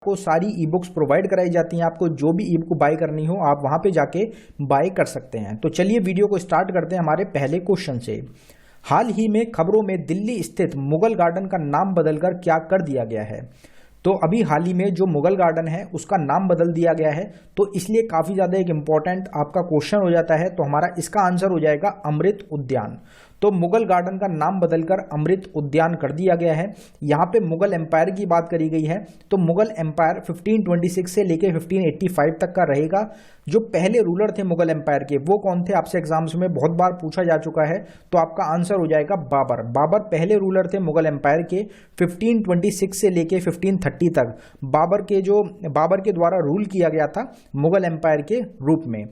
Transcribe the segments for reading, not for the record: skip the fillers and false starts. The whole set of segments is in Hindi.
आपको सारी ई बुक्स प्रोवाइड कराई जाती हैं। आपको जो भी ई बुक बाय करनी हो आप वहां पे जाके बाय कर सकते हैं। तो चलिए वीडियो को स्टार्ट करते हैं हमारे पहले क्वेश्चन से। हाल ही में खबरों में दिल्ली स्थित मुगल गार्डन का नाम बदलकर क्या कर दिया गया है? तो अभी हाल ही में जो मुगल गार्डन है उसका नाम बदल दिया गया है, तो इसलिए काफी ज्यादा एक इंपॉर्टेंट आपका क्वेश्चन हो जाता है। तो हमारा इसका आंसर हो जाएगा अमृत उद्यान। तो मुगल गार्डन का नाम बदलकर अमृत उद्यान कर दिया गया है। यहाँ पे मुगल एम्पायर की बात करी गई है, तो मुगल एम्पायर 1526 से लेके 1585 तक का रहेगा। जो पहले रूलर थे मुगल एम्पायर के वो कौन थे, आपसे एग्जाम्स में बहुत बार पूछा जा चुका है। तो आपका आंसर हो जाएगा बाबर। बाबर पहले रूलर थे मुगल एम्पायर के 1526 से लेके 1530 तक। बाबर के द्वारा रूल किया गया था मुगल एम्पायर के रूप में।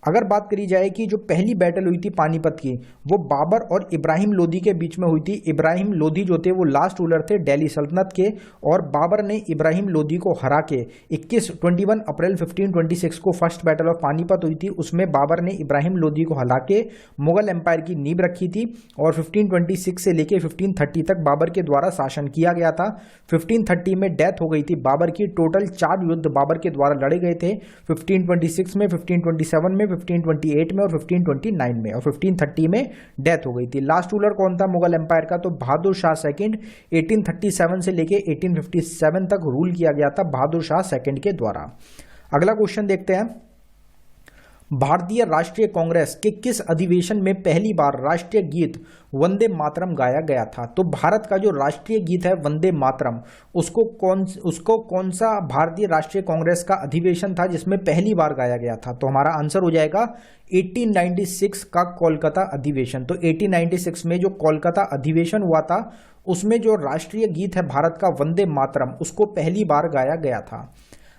अगर बात करी जाए कि जो पहली बैटल हुई थी पानीपत की, वो बाबर और इब्राहिम लोदी के बीच में हुई थी। इब्राहिम लोदी जो थे वो लास्ट रूलर थे दिल्ली सल्तनत के, और बाबर ने इब्राहिम लोदी को हरा के 21 अप्रैल 1526 को फर्स्ट बैटल ऑफ पानीपत हुई थी। उसमें बाबर ने इब्राहिम लोदी को हरा के मुगल एम्पायर की नींव रखी थी, और 1526 से लेके 1530 तक बाबर के द्वारा शासन किया गया था। 1530 में डेथ हो गई थी बाबर की। टोटल 4 युद्ध बाबर के द्वारा लड़े गए थे, 1526 में, 1527 में, 1528 में और 1529 में, और 1530 में डेथ हो गई थी। लास्ट रूलर कौन था मुगल एम्पायर का? तो बहादुर शाह सेकंड। 1837 से लेके 1857 तक रूल किया गया था बहादुर शाह सेकंड के द्वारा। अगला क्वेश्चन देखते हैं। भारतीय राष्ट्रीय कांग्रेस के किस अधिवेशन में पहली बार राष्ट्रीय गीत वंदे मातरम गाया गया था? तो भारत का जो राष्ट्रीय गीत है वंदे मातरम, उसको कौन सा भारतीय राष्ट्रीय कांग्रेस का अधिवेशन था जिसमें पहली बार गाया गया था? तो हमारा आंसर हो जाएगा 1896 का कोलकाता अधिवेशन। तो 1896 में जो कोलकाता अधिवेशन हुआ था उसमें जो राष्ट्रीय गीत है भारत का वंदे मातरम, उसको पहली बार गाया गया था।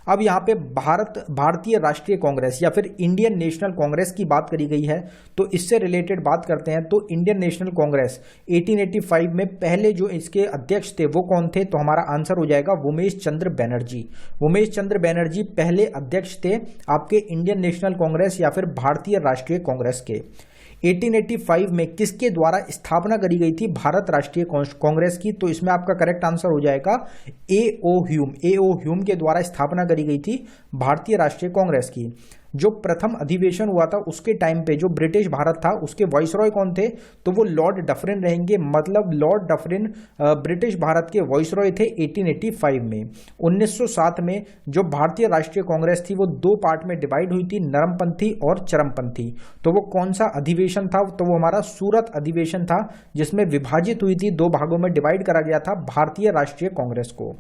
अब यहाँ पे भारतीय राष्ट्रीय कांग्रेस या फिर इंडियन नेशनल कांग्रेस की बात करी गई है, तो इससे रिलेटेड बात करते हैं। तो इंडियन नेशनल कांग्रेस 1885 में पहले जो इसके अध्यक्ष थे वो कौन थे? तो हमारा आंसर हो जाएगा उमेश चंद्र बनर्जी। उमेश चंद्र बनर्जी पहले अध्यक्ष थे आपके इंडियन नेशनल कांग्रेस या फिर भारतीय राष्ट्रीय कांग्रेस के। 1885 में किसके द्वारा स्थापना करी गई थी भारत राष्ट्रीय कांग्रेस की? तो इसमें आपका करेक्ट आंसर हो जाएगा A.O. ह्यूम। A.O. ह्यूम के द्वारा स्थापना करी गई थी भारतीय राष्ट्रीय कांग्रेस की। जो प्रथम अधिवेशन हुआ था उसके टाइम पे जो ब्रिटिश भारत था उसके वाइसरॉय कौन थे? तो वो लॉर्ड डफरिन रहेंगे। मतलब लॉर्ड डफरिन ब्रिटिश भारत के वाइसरॉय थे 1885 में। 1907 में जो भारतीय राष्ट्रीय कांग्रेस थी वो 2 पार्ट में डिवाइड हुई थी, नरमपंथी और चरमपंथी। तो वो कौन सा अधिवेशन था? तो वो हमारा सूरत अधिवेशन था जिसमें विभाजित हुई थी, 2 भागों में डिवाइड करा गया था भारतीय राष्ट्रीय कांग्रेस को।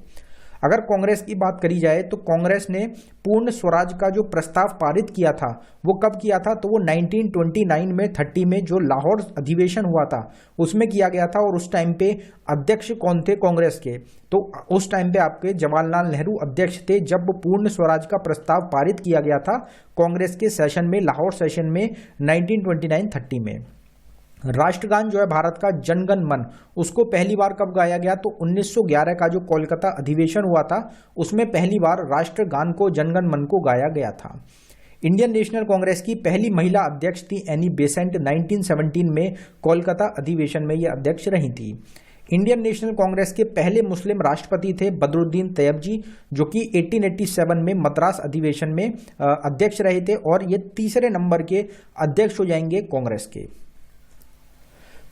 अगर कांग्रेस की बात करी जाए तो कांग्रेस ने पूर्ण स्वराज का जो प्रस्ताव पारित किया था वो कब किया था? तो वो 1929 में 30 में जो लाहौर अधिवेशन हुआ था उसमें किया गया था। और उस टाइम पे अध्यक्ष कौन थे कांग्रेस के? तो उस टाइम पे आपके जवाहरलाल नेहरू अध्यक्ष थे जब पूर्ण स्वराज का प्रस्ताव पारित किया गया था कांग्रेस के सेशन में, लाहौर सेशन में 1929-30 में। राष्ट्रगान जो है भारत का जनगण मन, उसको पहली बार कब गाया गया? तो 1911 का जो कोलकाता अधिवेशन हुआ था उसमें पहली बार राष्ट्रगान को, जनगण मन को गाया गया था। इंडियन नेशनल कांग्रेस की पहली महिला अध्यक्ष थी एनी बेसेंट। 1917 में कोलकाता अधिवेशन में ये अध्यक्ष रही थी। इंडियन नेशनल कांग्रेस के पहले मुस्लिम राष्ट्रपति थे बदरुद्दीन तैयब जी, जो कि 1887 में मद्रास अधिवेशन में अध्यक्ष रहे थे, और ये तीसरे नंबर के अध्यक्ष हो जाएंगे कांग्रेस के।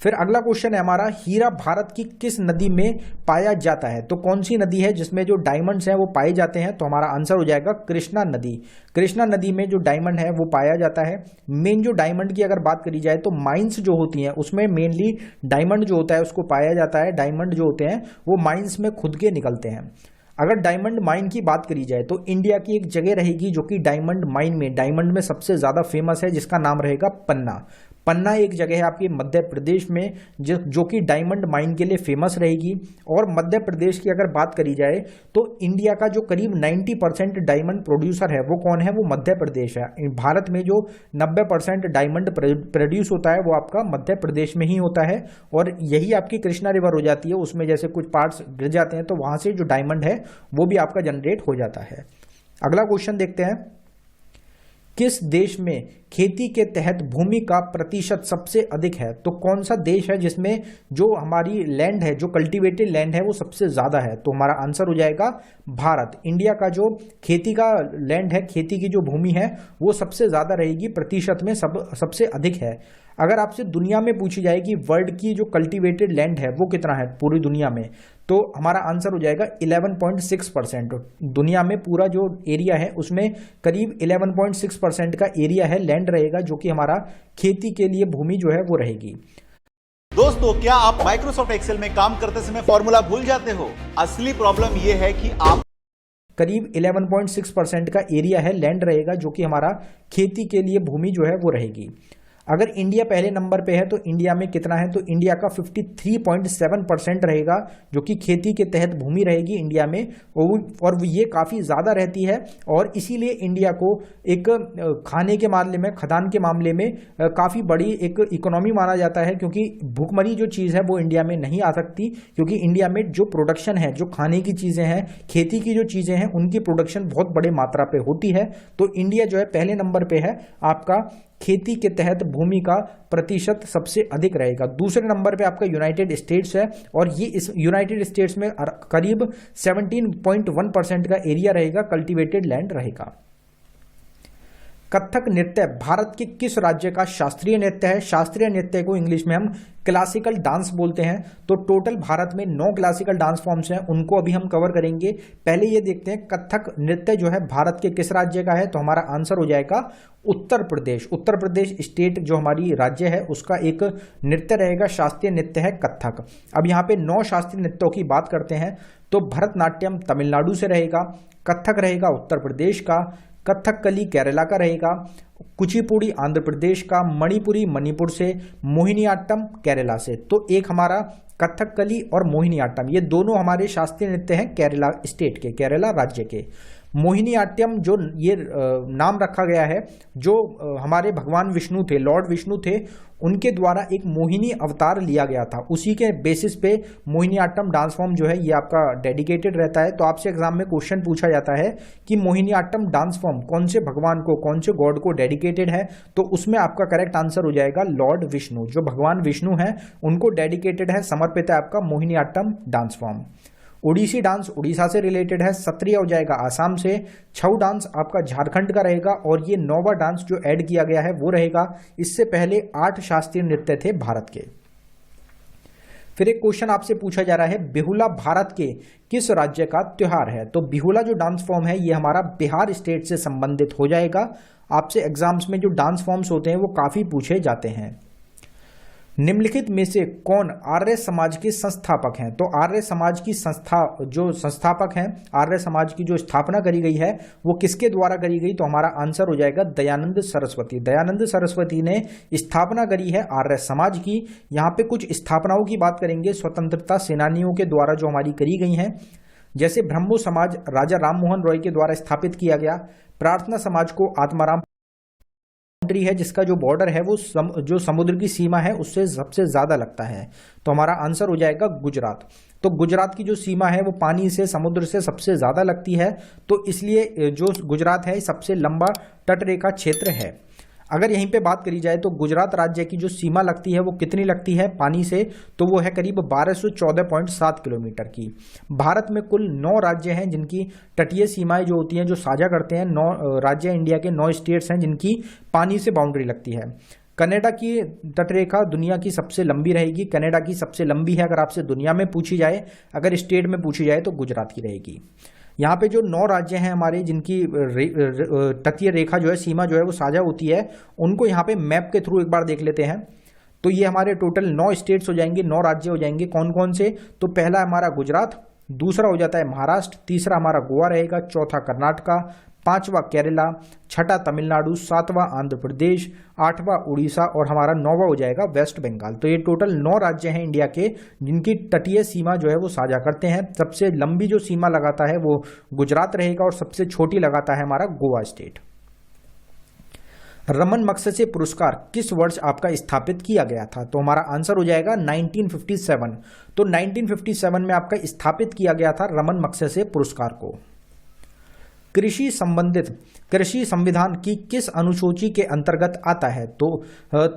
फिर अगला क्वेश्चन है हमारा, हीरा भारत की किस नदी में पाया जाता है? तो कौन सी नदी है जिसमें जो डायमंड्स हैं वो पाए जाते हैं? तो हमारा आंसर हो जाएगा कृष्णा नदी। कृष्णा नदी में जो डायमंड है वो पाया जाता है। मेन जो डायमंड की अगर बात करी जाए तो माइंस जो होती हैं उसमें मेनली डायमंड जो होता है उसको पाया जाता है। डायमंड जो होते हैं वो माइंस में खुद के निकलते हैं। अगर डायमंड माइन की बात करी जाए तो इंडिया की एक जगह रहेगी जो कि डायमंड माइन में, डायमंड में सबसे ज्यादा फेमस है, जिसका नाम रहेगा पन्ना। पन्ना एक जगह है आपकी मध्य प्रदेश में जो कि डायमंड माइन के लिए फेमस रहेगी। और मध्य प्रदेश की अगर बात करी जाए तो इंडिया का जो करीब 90% डायमंड प्रोड्यूसर है वो कौन है? वो मध्य प्रदेश है। भारत में जो 90% डायमंड प्रोड्यूस होता है वो आपका मध्य प्रदेश में ही होता है। और यही आपकी कृष्णा रिवर हो जाती है, उसमें जैसे कुछ पार्ट्स गिर जाते हैं तो वहां से जो डायमंड है वो भी आपका जनरेट हो जाता है। अगला क्वेश्चन देखते हैं, किस देश में खेती के तहत भूमि का प्रतिशत सबसे अधिक है? तो कौन सा देश है जिसमें जो हमारी लैंड है, जो कल्टीवेटेड लैंड है, वो सबसे ज़्यादा है? तो हमारा आंसर हो जाएगा भारत। इंडिया का जो खेती का लैंड है, खेती की जो भूमि है, वो सबसे ज़्यादा रहेगी, प्रतिशत में सबसे अधिक है। अगर आपसे दुनिया में पूछी जाए कि वर्ल्ड की जो कल्टीवेटेड लैंड है वो कितना है पूरी दुनिया में, तो हमारा आंसर हो जाएगा 11.6%। दुनिया में पूरा जो एरिया है उसमें करीब 11.6% का एरिया है, लैंड रहेगा, जो कि हमारा खेती के लिए भूमि जो है वो रहेगी। दोस्तों, क्या आप माइक्रोसॉफ्ट एक्सेल में काम करते समय फॉर्मूला भूल जाते हो? असली प्रॉब्लम यह है कि आप करीब 11.6% का एरिया है, लैंड रहेगा, जो कि हमारा खेती के लिए भूमि जो है वो रहेगी। अगर इंडिया पहले नंबर पे है तो इंडिया में कितना है? तो इंडिया का 53.7% रहेगा, जो कि खेती के तहत भूमि रहेगी इंडिया में, और ये काफ़ी ज़्यादा रहती है। और इसीलिए इंडिया को एक खाने के मामले में, खदान के मामले में काफ़ी बड़ी एक इकोनॉमी माना जाता है, क्योंकि भूखमरी जो चीज़ है वो इंडिया में नहीं आ सकती, क्योंकि इंडिया में जो प्रोडक्शन है, जो खाने की चीज़ें हैं, खेती की जो चीज़ें हैं, उनकी प्रोडक्शन बहुत बड़े मात्रा पे होती है। तो इंडिया जो है पहले नंबर पे है, आपका खेती के तहत भूमि का प्रतिशत सबसे अधिक रहेगा। दूसरे नंबर पे आपका यूनाइटेड स्टेट्स है, और ये इस यूनाइटेड स्टेट्स में करीब 17.1% का एरिया रहेगा, कल्टीवेटेड लैंड रहेगा। कथक नृत्य भारत के किस राज्य का शास्त्रीय नृत्य है? शास्त्रीय नृत्य को इंग्लिश में हम क्लासिकल डांस बोलते हैं। तो टोटल भारत में 9 क्लासिकल डांस फॉर्म्स हैं, उनको अभी हम कवर करेंगे। पहले ये देखते हैं कथक नृत्य जो है भारत के किस राज्य का है। तो हमारा आंसर हो जाएगा उत्तर प्रदेश। उत्तर प्रदेश स्टेट जो हमारी राज्य है उसका एक नृत्य रहेगा, शास्त्रीय नृत्य है कथक। अब यहाँ पे 9 शास्त्रीय नृत्यों की बात करते हैं। तो भरतनाट्यम तमिलनाडु से रहेगा, कथक रहेगा उत्तर प्रदेश का, कथकली केरला का रहेगा, कुचिपुड़ी आंध्र प्रदेश का, मणिपुरी मणिपुर से, मोहिनीअट्टम केरला से। तो एक हमारा कथकली और मोहिनीअट्टम, ये दोनों हमारे शास्त्रीय नृत्य हैं केरला स्टेट के, केरला राज्य के। मोहिनीअट्टम जो ये नाम रखा गया है, जो हमारे भगवान विष्णु थे, लॉर्ड विष्णु थे, उनके द्वारा एक मोहिनी अवतार लिया गया था, उसी के बेसिस पे मोहिनीअट्टम डांस फॉर्म जो है ये आपका डेडिकेटेड रहता है। तो आपसे एग्जाम में क्वेश्चन पूछा जाता है कि मोहिनीअट्टम डांस फॉर्म कौन से भगवान को, कौन से गॉड को डेडिकेटेड है, तो उसमें आपका करेक्ट आंसर हो जाएगा लॉर्ड विष्णु। जो भगवान विष्णु हैं उनको डेडिकेटेड है, समर्पित है आपका Mohiniyattam dance form. Odissi dance Orissa से रिलेटेड है, सत्रिय हो जाएगा आसाम से, छऊ डांस आपका झारखंड का रहेगा, और ये 9वां डांस जो ऐड किया गया है वो रहेगा। इससे पहले 8 शास्त्रीय नृत्य थे भारत के। फिर एक क्वेश्चन आपसे पूछा जा रहा है, बिहुला भारत के किस राज्य का त्योहार है? तो बिहुला जो डांस फॉर्म है ये हमारा बिहार स्टेट से संबंधित हो जाएगा। आपसे एग्जाम्स में जो डांस फॉर्म्स होते हैं वो काफी पूछे जाते हैं। निम्नलिखित में से कौन आर्य समाज के संस्थापक हैं? तो आर्य समाज की जो संस्थापक हैं, आर्य समाज की जो स्थापना करी गई है वो किसके द्वारा करी गई? तो हमारा आंसर हो जाएगा दयानंद सरस्वती। दयानंद सरस्वती ने स्थापना करी है आर्य समाज की। यहाँ पे कुछ स्थापनाओं की बात करेंगे स्वतंत्रता सेनानियों के द्वारा जो हमारी करी गई हैं, जैसे ब्रह्मो समाज राजा राम मोहन रॉय के द्वारा स्थापित किया गया। प्रार्थना समाज को आत्माराम है, जिसका जो बॉर्डर है वो जो समुद्र की सीमा है उससे सबसे ज्यादा लगता है। तो हमारा आंसर हो जाएगा गुजरात। तो गुजरात की जो सीमा है वो पानी से, समुद्र से सबसे ज्यादा लगती है, तो इसलिए जो गुजरात है सबसे लंबा तटरेखा क्षेत्र है। अगर यहीं पे बात करी जाए तो गुजरात राज्य की जो सीमा लगती है वो कितनी लगती है पानी से? तो वो है करीब 1214.7 किलोमीटर की। भारत में कुल 9 राज्य हैं जिनकी तटीय सीमाएं जो होती हैं, जो साझा करते हैं, 9 राज्य इंडिया के 9 स्टेट्स हैं जिनकी पानी से बाउंड्री लगती है। कनाडा की तटरेखा दुनिया की सबसे लंबी रहेगी, कनाडा की सबसे लंबी है। अगर आपसे दुनिया में पूछी जाए, अगर स्टेट में पूछी जाए तो गुजरात की रहेगी। यहाँ पे जो 9 राज्य हैं हमारे जिनकी तटीय रेखा जो है, सीमा जो है वो साझा होती है, उनको यहाँ पे मैप के थ्रू एक बार देख लेते हैं। तो ये हमारे टोटल 9 स्टेट्स हो जाएंगे, 9 राज्य हो जाएंगे। कौन कौन से? तो पहला हमारा गुजरात, दूसरा हो जाता है महाराष्ट्र, तीसरा हमारा गोवा रहेगा, चौथा कर्नाटका, 5वां केरला, 6ठा तमिलनाडु, 7वां आंध्र प्रदेश, 8वां उड़ीसा और हमारा 9वां हो जाएगा वेस्ट बंगाल। तो ये टोटल 9 राज्य हैं इंडिया के जिनकी तटीय सीमा जो है वो साझा करते हैं। सबसे लंबी जो सीमा लगाता है वो गुजरात रहेगा और सबसे छोटी लगाता है हमारा गोवा स्टेट। रमन मगसेसे पुरस्कार किस वर्ष आपका स्थापित किया गया था? तो हमारा आंसर हो जाएगा 1957। तो 1957 में आपका स्थापित किया गया था रमन मगसेसे पुरस्कार को। कृषि संविधान की किस अनुसूची के अंतर्गत आता है? तो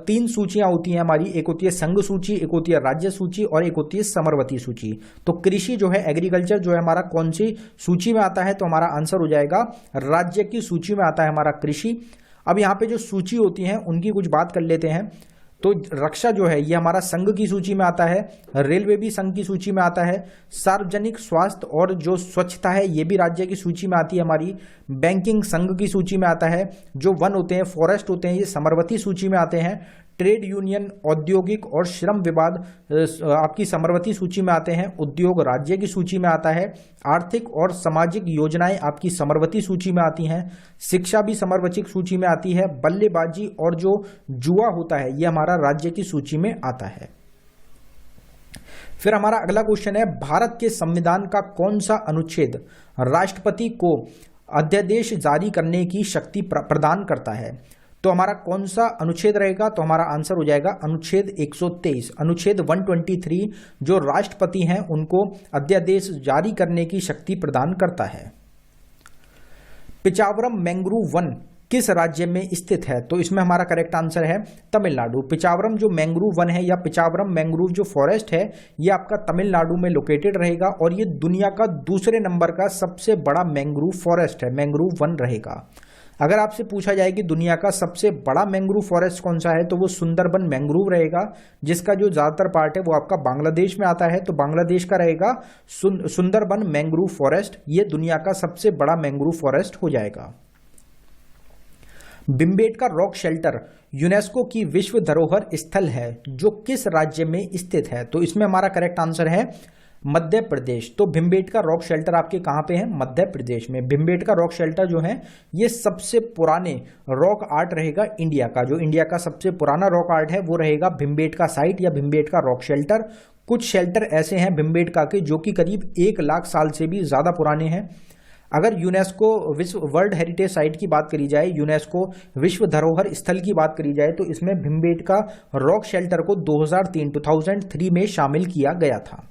3 सूचियां होती हैं हमारी, एक होती है संघ सूची, एक होती है राज्य सूची और एक होती है समवर्ती सूची। तो कृषि जो है, एग्रीकल्चर जो है हमारा कौन सी सूची में आता है? तो हमारा आंसर हो जाएगा राज्य की सूची में आता है हमारा कृषि। अब यहाँ पे जो सूची होती है उनकी कुछ बात कर लेते हैं। तो रक्षा जो है ये हमारा संघ की सूची में आता है, रेलवे भी संघ की सूची में आता है, सार्वजनिक स्वास्थ्य और जो स्वच्छता है ये भी राज्य की सूची में आती है हमारी, बैंकिंग संघ की सूची में आता है, जो वन होते हैं, फॉरेस्ट होते हैं, ये समवर्ती सूची में आते हैं, ट्रेड यूनियन, औद्योगिक और श्रम विवाद आपकी समवर्ती सूची में आते हैं, उद्योग राज्य की सूची में आता है, आर्थिक और सामाजिक योजनाएं आपकी समवर्ती सूची में आती हैं, शिक्षा भी समवर्ती सूची में आती है, बल्लेबाजी और जो जुआ होता है ये हमारा राज्य की सूची में आता है। फिर हमारा अगला क्वेश्चन है, भारत के संविधान का कौन सा अनुच्छेद राष्ट्रपति को अध्यादेश जारी करने की शक्ति प्रदान करता है? तो हमारा कौन सा अनुच्छेद रहेगा? तो हमारा आंसर हो जाएगा अनुच्छेद 123। अनुच्छेद 123 जो राष्ट्रपति हैं उनको अध्यादेश जारी करने की शक्ति प्रदान करता है। पिचावरम मैंग्रोव वन किस राज्य में स्थित है? तो इसमें हमारा करेक्ट आंसर है तमिलनाडु। पिचावरम जो मैंग्रोव वन है या पिचावरम मैंग्रोव जो फॉरेस्ट है ये आपका तमिलनाडु में लोकेटेड रहेगा और ये दुनिया का दूसरे नंबर का सबसे बड़ा मैंग्रोव फॉरेस्ट है, मैंग्रोव वन रहेगा। अगर आपसे पूछा जाए कि दुनिया का सबसे बड़ा मैंग्रोव फॉरेस्ट कौन सा है तो वो सुंदरबन मैंग्रोव रहेगा, जिसका जो ज़्यादातर पार्ट है वो आपका बांग्लादेश में आता है। तो बांग्लादेश का रहेगा सुंदरबन मैंग्रोव फॉरेस्ट, ये दुनिया का सबसे बड़ा मैंग्रोव फॉरेस्ट हो जाएगा। भिमबेटका रॉक शेल्टर यूनेस्को की विश्व धरोहर स्थल है जो किस राज्य में स्थित है? तो इसमें हमारा करेक्ट आंसर है मध्य प्रदेश। तो भिमबेटका रॉक शेल्टर आपके कहाँ पे है? मध्य प्रदेश में। भिमबेटका रॉक शेल्टर जो है ये सबसे पुराने रॉक आर्ट रहेगा इंडिया का। जो इंडिया का सबसे पुराना रॉक आर्ट है वो रहेगा भिमबेटका साइट या भिमबेटका रॉक शेल्टर। कुछ शेल्टर ऐसे हैं भिमबेटका के जो कि करीब 1 लाख साल से भी ज़्यादा पुराने हैं। अगर यूनेस्को विश्व वर्ल्ड हेरिटेज साइट की बात करी जाए, यूनेस्को विश्व धरोहर स्थल की बात करी जाए, तो इसमें भिमबेटका रॉक शेल्टर को 2003 में शामिल किया गया था।